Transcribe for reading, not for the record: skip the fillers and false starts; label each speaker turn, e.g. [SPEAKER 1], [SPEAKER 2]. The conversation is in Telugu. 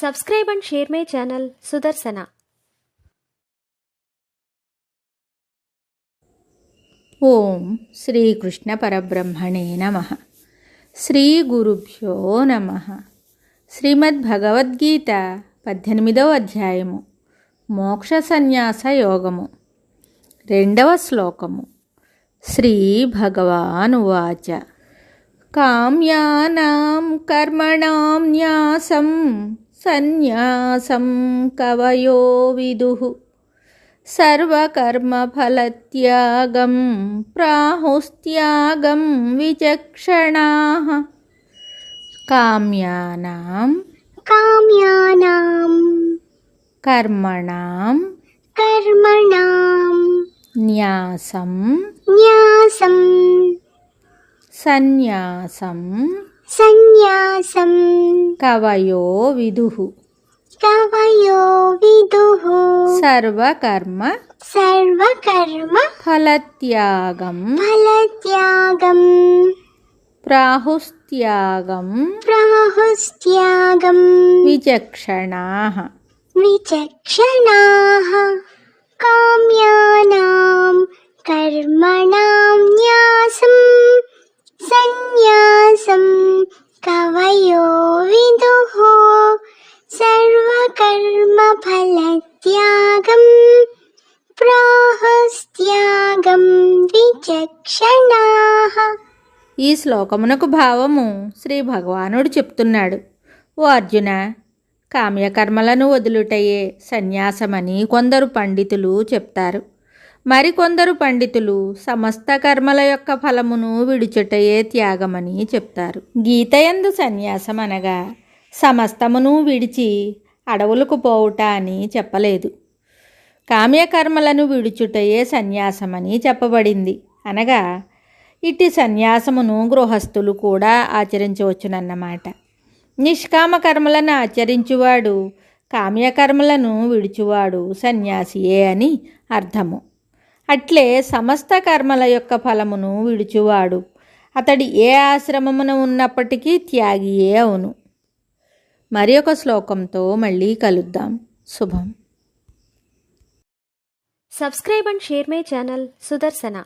[SPEAKER 1] Subscribe and share my channel Sudarsana.
[SPEAKER 2] ఓం శ్రీకృష్ణ పరబ్రహ్మణే నమః. శ్రీ గురుభ్యో నమః. శ్రీమద్భగవద్గీత 18వ అధ్యాయము మోక్ష సన్యాస యోగము 2వ శ్లోకము. శ్రీ భగవానువాచ కామ్యానాం కర్మణాం న్యాసం సన్యాసం కవయో విదుః సర్వకర్మఫలత్యాగం ప్రాహుస్త్యాగం విచక్షణాః. కామ్యానాం కర్మణాం న్యాసం సన్యాసం కవయో విదుః సర్వకర్మ ఫలత్యాగం ప్రాహుస్త్యాగం విచక్షణాః.
[SPEAKER 3] కామ్యానాం కర్మణాం న్యాసం సన్యాసం కవయో విదుః సర్వకర్మఫలత్యాగం ప్రాహుస్త్యాగం విచక్షణాః.
[SPEAKER 2] ఈ శ్లోకమునకు భావము శ్రీ భగవానుడు చెప్తున్నాడు. ఓ అర్జున, కామ్యకర్మలను వదులుటయే సన్యాసమని కొందరు పండితులు చెప్తారు. మరికొందరు పండితులు సమస్త కర్మల యొక్క ఫలమును విడుచుటయే త్యాగమని చెప్తారు. గీతయందు సన్యాసం అనగా సమస్తమును విడిచి అడవులకు పోవుట అని చెప్పలేదు. కామ్యకర్మలను విడుచుటయే సన్యాసమని చెప్పబడింది. అనగా ఇట్టి సన్యాసమును గృహస్థులు కూడా ఆచరించవచ్చునన్నమాట. నిష్కామ కర్మలను ఆచరించువాడు, కామ్యకర్మలను విడుచువాడు సన్యాసియే అని అర్థము. అట్లే సమస్త కర్మల యొక్క ఫలమును విడుచువాడు అతడి ఏ ఆశ్రమమున ఉన్నప్పటికీ త్యాగియే అవును. మరి ఒక శ్లోకంతో మళ్ళీ కలుద్దాం. శుభం.
[SPEAKER 1] Subscribe and share my channel Sudarsana.